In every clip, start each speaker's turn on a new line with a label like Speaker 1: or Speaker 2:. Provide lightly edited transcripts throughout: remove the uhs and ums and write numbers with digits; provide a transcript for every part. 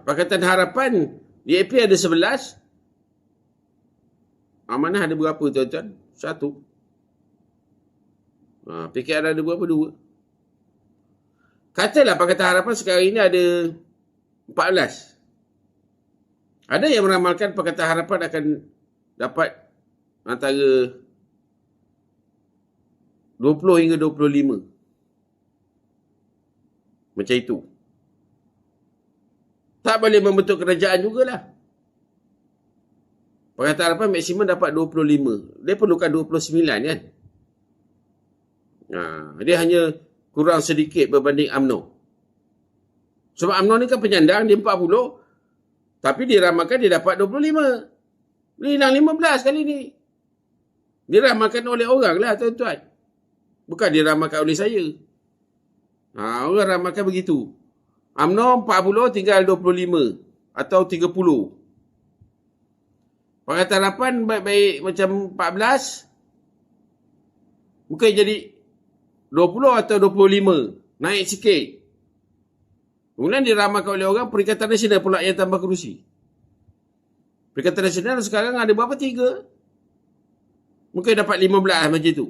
Speaker 1: Pakatan Harapan DAP ada 11. Amanah ada berapa tuan-tuan? 1. PKR ada berapa? 2. Katalah Pakatan Harapan sekarang ini ada 14. Ada yang meramalkan Pakatan Harapan akan dapat antara 20 hingga 25. Macam itu. Tak boleh membentuk kerajaan jugalah. Pakatan Harapan maksimum dapat 25. Dia perlukan 29 kan? Dia hanya kurang sedikit berbanding UMNO. Sebab UMNO ni kan penyandang, dia 40. Tapi diramalkan dia dapat 25. Dia hilang 15 kali ni. Diramalkan oleh orang lah tuan-tuan. Bukan diramalkan oleh saya. Orang ramalkan begitu. UMNO 40 tinggal 25. Atau 30. Pakatan Harapan baik-baik macam 14. Mungkin jadi 20 atau 25. Naik sikit. Kemudian diramalkan oleh orang Perikatan Nasional pula yang tambah kerusi. Perikatan Nasional sekarang ada berapa? 3. Mungkin dapat 15 macam tu.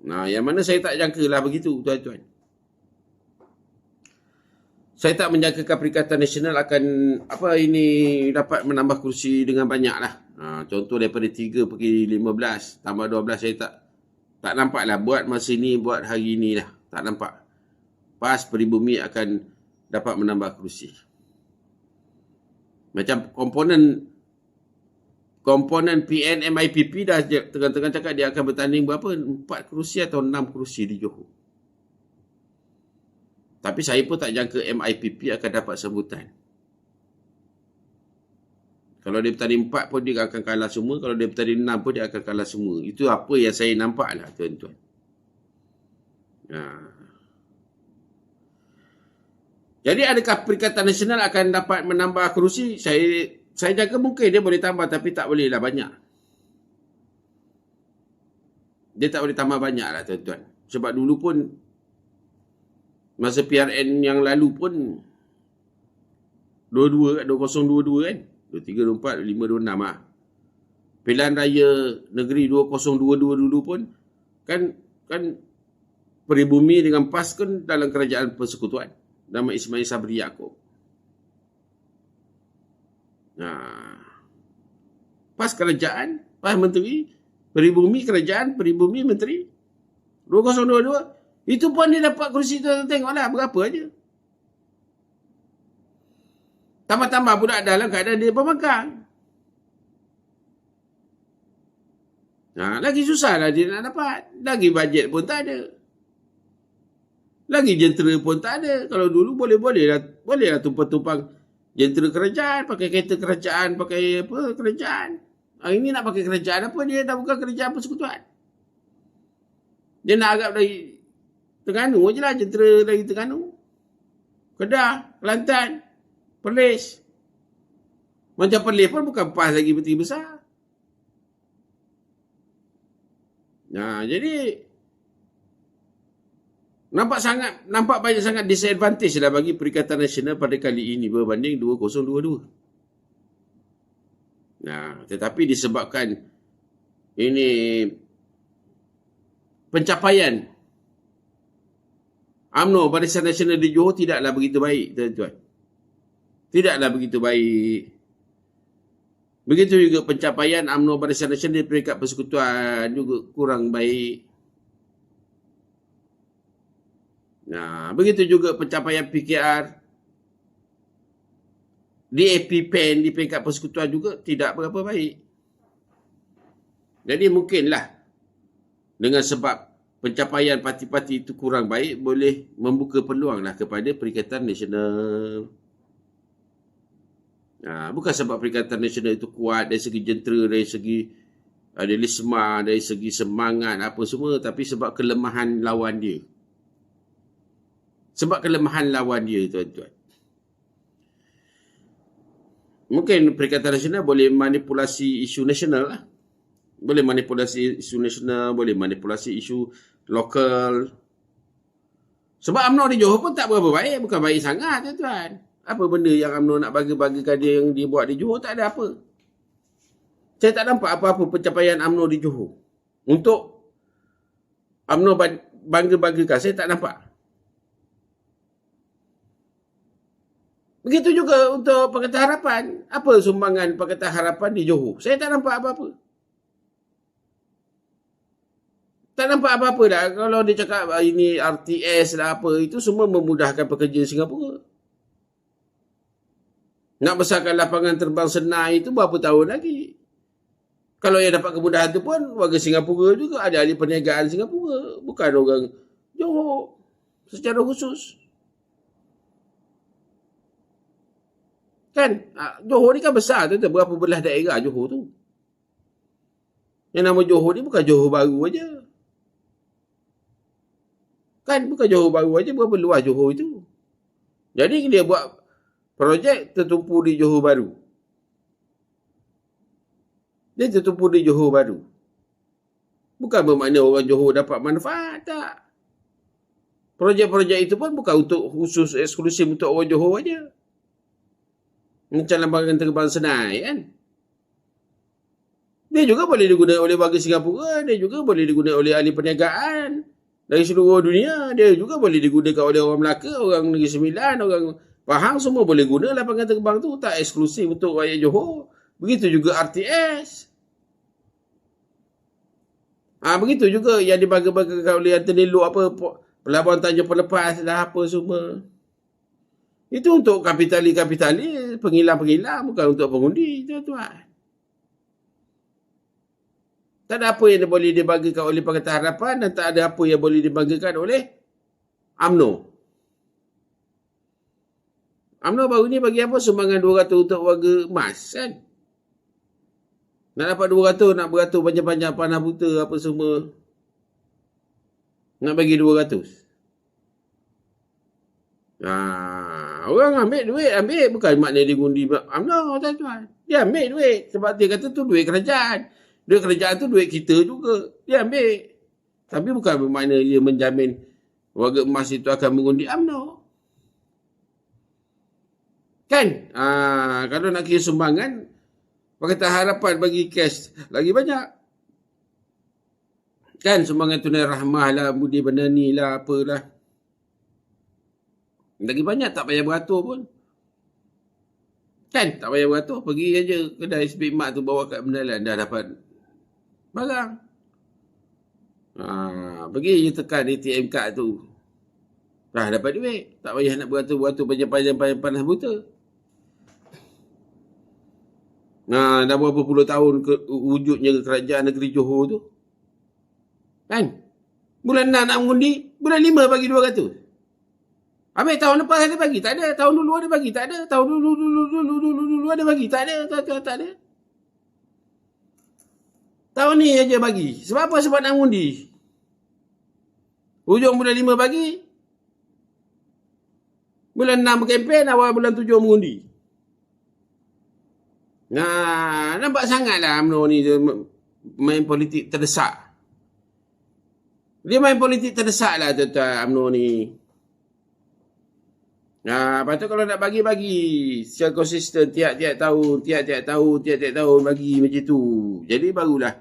Speaker 1: Yang mana saya tak jangka lah begitu tuan-tuan. Saya tak menjangkakan Perikatan Nasional akan dapat menambah kerusi dengan banyak lah. Contoh daripada 3 pergi 15. Tambah 12 saya tak nampak lah. Buat masa ni, buat hari ni lah. Tak nampak. PAS Peribumi akan dapat menambah kerusi. Macam komponen PN MIPP dah tengah-tengah cakap dia akan bertanding berapa? 4 kerusi atau 6 kerusi di Johor. Tapi saya pun tak jangka MIPP akan dapat sambutan. Kalau dia bertanding 4 pun dia akan kalah semua. Kalau dia bertanding 6 pun dia akan kalah semua. Itu apa yang saya nampak lah tuan-tuan. Jadi adakah Perikatan Nasional akan dapat menambah kerusi? Saya jangka mungkin dia boleh tambah tapi tak boleh lah banyak. Dia tak boleh tambah banyak lah tuan-tuan. Sebab dulu pun masa PRN yang lalu pun 2022 kan? 23, 24, 5, 26 lah. Pilihan Raya Negeri 2022 dulu pun kan Peribumi dengan PAS kan dalam kerajaan persekutuan. Nama Ismail Sabri Yaakob. PAS kerajaan, PAS menteri, Peribumi kerajaan, Peribumi menteri. 2022, itu pun dia dapat kerusi tu, tengoklah berapa aja. Tambah-tambah pula dalam keadaan dia pembangkang. Lagi susah lah dia nak dapat. Lagi bajet pun tak ada. Lagi jentera pun tak ada. Kalau dulu boleh lah tumpang-tumpang jentera kerajaan, pakai kereta kerajaan, pakai apa kerajaan. Ini nak pakai kerajaan apa? Dia dah bukan kerajaan persekutuan. Dia nak agak dari Terengganu je lah, jentera dari Terengganu. Kedah, Kelantan, Perlis. Macam Perlis pun bukan PAS lagi menteri besar. Jadi nampak banyak sangat disadvantage lah bagi Perikatan Nasional pada kali ini berbanding 2022. Tetapi disebabkan ini pencapaian UMNO Barisan Nasional di Johor tidaklah begitu baik tuan-tuan. Tidaklah begitu baik. Begitu juga pencapaian UMNO Barisan Nasional di peringkat persekutuan juga kurang baik. Begitu juga pencapaian PKR DAP PEN di peringkat persekutuan juga tidak berapa baik. Jadi mungkinlah dengan sebab pencapaian parti-parti itu kurang baik boleh membuka peluanglah kepada Perikatan Nasional. Bukan sebab Perikatan Nasional itu kuat dari segi jentera, dari segi idealisme, dari segi semangat apa semua, tapi sebab kelemahan lawan dia. Sebab kelemahan lawan dia tuan-tuan. Mungkin Perikatan Nasional boleh manipulasi isu nasional lah. Boleh manipulasi isu nasional, boleh manipulasi isu lokal. Sebab UMNO di Johor pun tak berapa baik. Bukan baik sangat, tuan-tuan. Apa benda yang UMNO nak bagi-bagikan dia yang dia buat di Johor, tak ada apa. Saya tak nampak apa-apa pencapaian UMNO di Johor. Untuk UMNO bangga-banggakan, saya tak nampak. Begitu juga untuk Pakatan Harapan. Apa sumbangan Pakatan Harapan di Johor? Saya tak nampak apa-apa. Tak nampak apa-apa dah. Kalau dia cakap ini RTS lah apa, itu semua memudahkan pekerja Singapura. Nak besarkan lapangan terbang Senai itu berapa tahun lagi? Kalau yang dapat kemudahan tu pun warga Singapura juga, ada ahli perniagaan Singapura, bukan orang Johor secara khusus. Kan? Johor ni kan besar tu, berapa belah daerah Johor tu. Yang nama Johor ni bukan Johor baru aja. Kan? Bukan Johor baru aja, berapa luas Johor itu. Jadi dia buat projek tertumpu di Johor Baru. Dia tertumpu di Johor Baru. Bukan bermakna orang Johor dapat manfaat, tak. Projek-projek itu pun bukan untuk khusus eksklusif untuk orang Johor aja. Macam lambangan terbang Senai kan. Dia juga boleh digunakan oleh warga Singapura. Dia juga boleh digunakan oleh ahli perniagaan dari seluruh dunia. Dia juga boleh digunakan oleh orang Melaka, orang Negeri Sembilan, orang Pahang. Semua boleh guna lapangan terbang tu. Tak eksklusif untuk rakyat Johor. Begitu juga RTS. Begitu juga yang dibangga-banggakan oleh Anthony Loke, apa Pelabuhan Tanjung Pelepas lah apa semua. Itu untuk kapitali-kapitali, pengilang-pengilang, bukan untuk pengundi, tuan-tuan. Tak ada apa yang boleh dibanggakan oleh Pakatan Harapan dan tak ada apa yang boleh dibanggakan oleh UMNO. UMNO baru ni bagi apa? Sumbangan 200 untuk warga emas kan? Nak dapat 200, nak beratur panjang-panjang panah buta apa semua. Nak bagi 200. Orang ambil duit, bukan maknanya dia gundi UMNO, tuan-tuan. Dia ambil duit sebab dia kata tu duit kerajaan. Duit kerajaan tu duit kita juga. Dia ambil. Tapi bukan bermakna dia menjamin warga emas itu akan mengundi UMNO. Kan? Kalau nak kira sumbangan, Pakatan Harapan bagi cash lagi banyak. Kan? Sumbangan tunai rahmah lah, budi bandani lah, apalah. Lagi banyak, tak payah beratur pun. Kan? Tak payah beratur. Pergi aja kedai Speed Mart tu, bawa kat bendalan, dah dapat barang. Pergi je tekan ATM card tu, dah dapat duit. Tak payah nak beratur-beratur panjang-panjang panas buta. Dah berapa puluh tahun wujudnya kerajaan negeri Johor tu. Kan? Bulan 6 nak mengundi, bulan 5 bagi 200. Habis tahun lepas ada bagi, tak ada. Tahun dulu ada bagi, tak ada. Tahun dulu ada bagi, tak ada. Tak ada. Tahun ni aja bagi. Sebab apa? Sebab nak mengundi. Hujung bulan 5 bagi, bulan 6 berkempen, awal bulan 7 mengundi. Nampak sangatlah UMNO ni dia main politik terdesak. Dia main politik terdesak lah tuan-tuan UMNO ni. Lepas tu kalau nak bagi secara konsisten tiap-tiap tahun bagi macam tu. Jadi barulah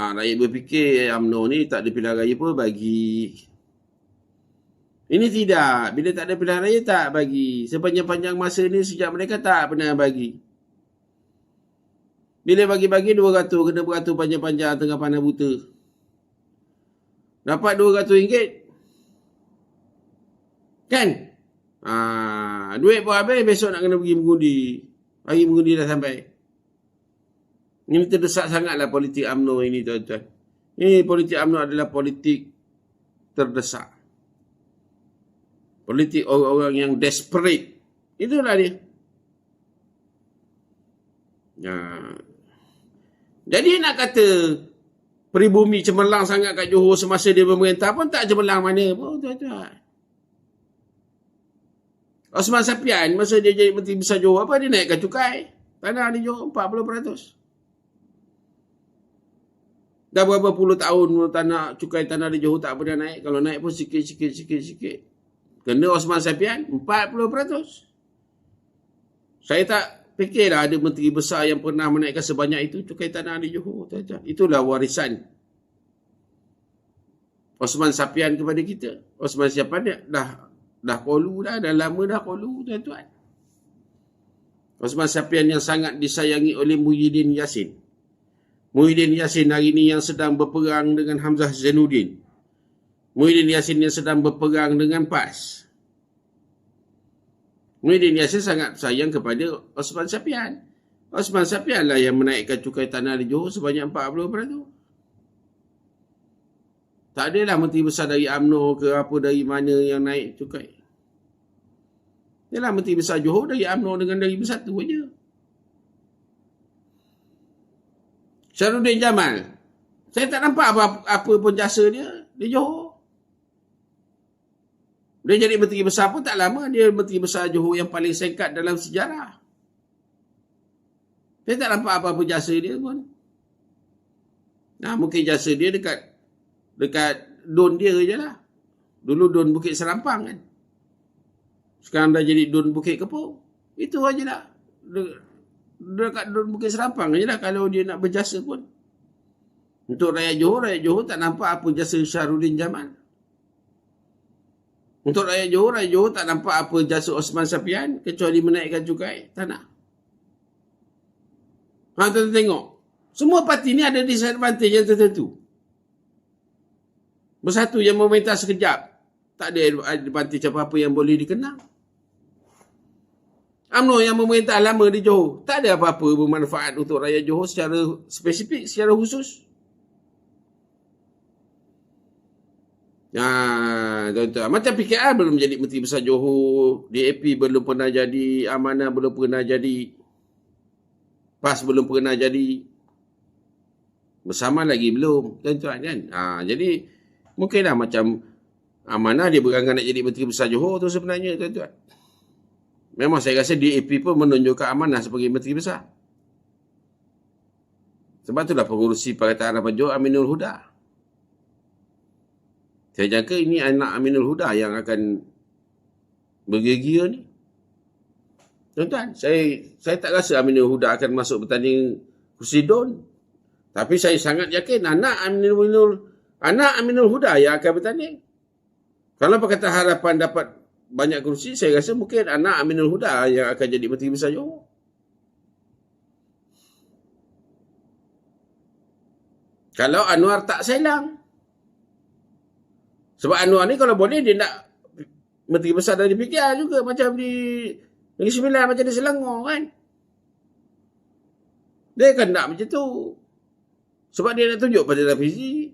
Speaker 1: rakyat berfikir UMNO ni tak ada pilihan raya pun bagi. Ini tidak. Bila tak ada pilihan raya tak bagi. Sepanjang-panjang masa ni sejak mereka tak pernah bagi. Bila bagi-bagi 200, kena beratur panjang-panjang tengah panah buta. Dapat RM200. Kan? Duit pun habis, besok nak kena pergi mengundi. Hari mengundi dah sampai. Ini terdesak sangatlah politik UMNO ini, tuan-tuan. Ini politik UMNO adalah politik terdesak. Politik orang-orang yang desperate. Itulah dia. Jadi nak kata peribumi cemerlang sangat kat Johor semasa dia memerintah pun tak cemerlang mana pun, tuan-tuan. Osman Sapian masa dia jadi Menteri Besar Johor, apa dia naikkan cukai? Tanah di Johor 40%. Dah berapa puluh tahun cukai tanah di Johor tak pernah naik. Kalau naik pun sikit. Kena Osman Sapian 40%. Saya tak fikirlah ada menteri besar yang pernah menaikkan sebanyak itu cukai tanah di Johor. Itulah warisan Osman Sapian kepada kita. Osman Sapian dah kolu dah lama dah kolu, tuan-tuan. Osman Sapian yang sangat disayangi oleh Muhyiddin Yassin. Muhyiddin Yassin hari ini yang sedang berperang dengan Hamzah Zainuddin. Muhyiddin Yassin yang sedang berperang dengan PAS. Muhyiddin Yassin sangat sayang kepada Osman Sapian. Osman Sapian lah yang menaikkan cukai tanah di Johor sebanyak 40%. Tak adalah menteri besar dari UMNO ke apa dari mana yang naik cukai. Yalah menteri besar Johor dari UMNO dengan dari Bersatu aja. Syahrudin Jamal, saya tak nampak apa pun jasa dia di Johor. Dia jadi menteri besar pun tak lama. Dia menteri besar Johor yang paling singkat dalam sejarah. Saya tak nampak apa-apa jasa dia pun. Nah, mungkin jasa dia dekat Don dia je lah. Dulu Don Bukit Serampang kan. Sekarang dah jadi Don Bukit Kepong. Itu aja lah. Dekat Don Bukit Serampang je lah kalau dia nak berjasa pun. Untuk rakyat Johor tak nampak apa jasa Syahrudin Jamal. Untuk rakyat Johor tak nampak apa jasa Osman Sapian kecuali menaikkan cukai tanah. Tuan-tuan tengok. Semua parti ni ada disadvantage yang tertentu. Bersatu yang memerintah sekejap, tak ada advantage apa-apa yang boleh dikenang. UMNO yang memerintah lama di Johor, tak ada apa-apa bermanfaat untuk rakyat Johor secara spesifik, secara khusus. Tuan-tuan. Macam PKR belum jadi menteri besar Johor, DAP belum pernah jadi, Amanah belum pernah jadi, PAS belum pernah jadi, bersama lagi belum, tuan-tuan kan. Jadi mungkinlah macam Amanah dia berangan nak jadi menteri besar Johor tu sebenarnya, tuan-tuan. Memang saya rasa DAP pun menunjukkan Amanah sebagai menteri besar. Sebab itulah pengurusi Pakatan Harapan Johor Aminul Huda. Saya jangka ini anak Aminul Huda yang akan bergegia ni. Tuan-tuan, saya tak rasa Aminul Huda akan masuk bertanding kursi Don. Tapi saya sangat yakin anak Aminul Huda yang akan bertanding. Kalau Pakatan Harapan dapat banyak kursi, saya rasa mungkin anak Aminul Huda yang akan jadi menteri besar Johor. Kalau Anwar tak selang. Sebab Anwar ni kalau boleh dia nak menteri besar dari PKR juga. Macam di Negeri Sembilan, macam di Selangor kan. Dia kan nak macam tu. Sebab dia nak tunjuk pada Rafizi.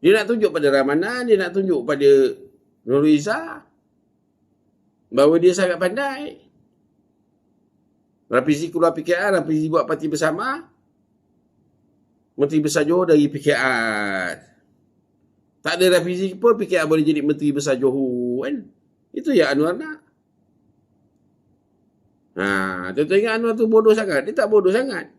Speaker 1: Dia nak tunjuk pada Ramanan. Dia nak tunjuk pada Nurul Izzah bahawa dia sangat pandai. Rafizi keluar PKR, Rafizi buat parti bersama. Menteri besar Johor dari PKR. Tak ada Rafizi pun PKR boleh jadi menteri besar Johor kan. Itu yang Anwar nak. Tuan-tuan ingat Anwar tu bodoh sangat? Dia tak bodoh sangat.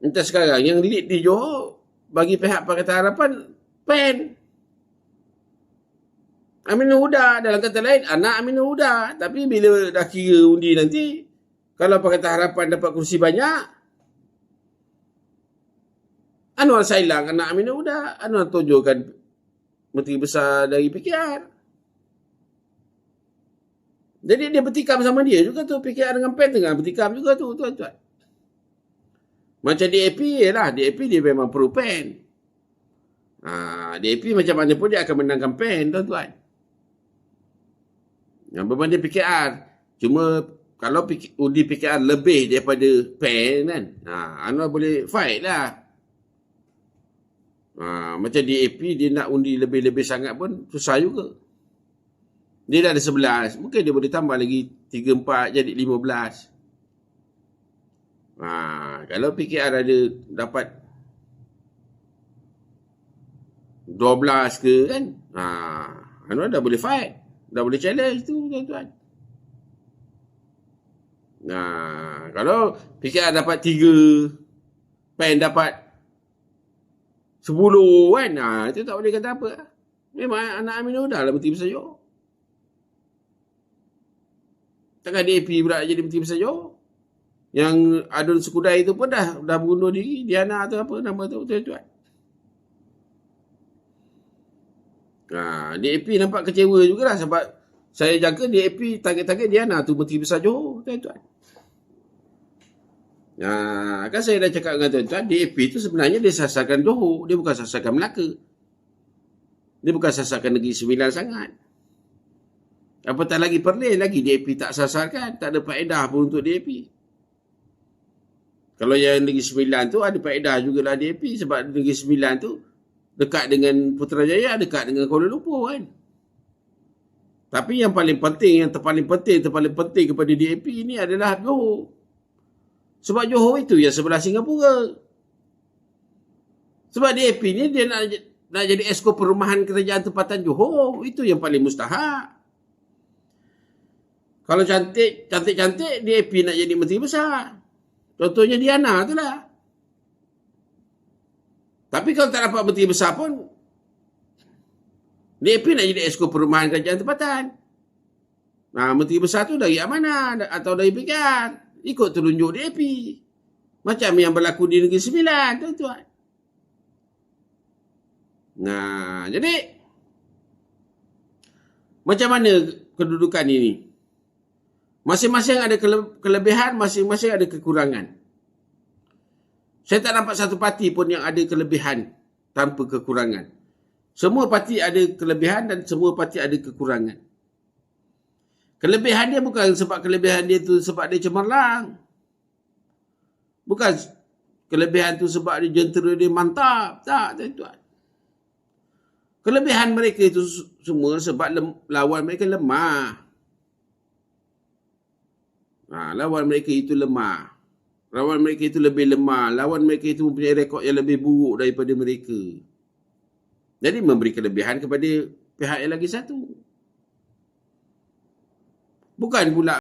Speaker 1: Entah sekarang yang lead di Johor bagi pihak Pakatan Harapan PEN. Aminul Huda, dalam kata lain anak Aminul Huda. Tapi bila dah kira undi nanti, kalau Pakatan Harapan dapat kursi banyak, Anwar Sailang anak Aminul Huda. Anwar tunjukkan menteri besar dari PKR. Jadi dia bertikam sama dia juga tu. PKR dengan PEN tengah bertikam juga tu, tuan-tuan. Macam DAP lah. DAP dia memang pro PEN. DAP macam mana pun dia akan menangkan PEN, tuan-tuan. Yang berbanding PKR. Cuma kalau undi PKR lebih daripada PEN kan, Anwar boleh fight lah. Macam DAP dia nak undi lebih-lebih sangat pun susah juga. Dia dah ada 11. Mungkin dia boleh tambah lagi 3-4 jadi 15. Kalau PKR ada dapat 12 ke kan, Anwar dah boleh fight. Dah boleh challenge tu, tuan-tuan. Kalau PKR dapat 3, PEN dapat 10 kan. Itu tak boleh kata apa. Memang anak Amin Udah lah Menteri Besar Johor. Takkan DAP pula jadi Menteri Besar Johor. Yang Adun Sukudai itu pun dah bunuh diri. Diana tu apa nama tu tuan-tuan. DAP nampak kecewa jugalah sebab saya jaga DAP target-target Diana tu Menteri Besar Johor tuan-tuan. Kan saya dah cakap dengan tuan-tuan, DAP tu sebenarnya dia sasarkan Johor, dia bukan sasarkan Melaka. Dia bukan sasarkan Negeri Sembilan sangat. Apatah lagi Perlis lagi DAP tak sasarkan, tak ada faedah pun untuk DAP. Kalau yang Negeri Sembilan tu ada faedah jugalah DAP sebab Negeri Sembilan tu dekat dengan Putrajaya, dekat dengan Kuala Lumpur kan. Tapi yang paling penting, yang terpaling penting kepada DAP ini adalah Johor. Sebab Johor itu yang sebelah Singapura. Sebab DAP ni dia nak jadi esko perumahan kerajaan tempatan Johor. Itu yang paling mustahak. Kalau cantik-cantik DAP nak jadi menteri besar. Contohnya Diana tu lah. Tapi kalau tak dapat menteri besar pun, DAP nak jadi esko perumahan kerajaan tempatan. Menteri besar tu dari Amanah atau dari PKR. Ikut telunjuk DAP. Macam yang berlaku di Negeri Sembilan, tuan-tuan. Jadi, macam mana kedudukan ini? Masing-masing ada kelebihan, masing-masing ada kekurangan. Saya tak nampak satu parti pun yang ada kelebihan tanpa kekurangan. Semua parti ada kelebihan dan semua parti ada kekurangan. Kelebihan dia bukan sebab kelebihan dia tu sebab dia cemerlang. Bukan kelebihan tu sebab dia jentera dia mantap. Tak, tuan-tuan. Kelebihan mereka itu semua sebab lawan mereka lemah. Lawan mereka itu lemah. Lawan mereka itu lebih lemah. Lawan mereka itu mempunyai rekod yang lebih buruk daripada mereka. Jadi memberi kelebihan kepada pihak yang lagi satu. Bukan pula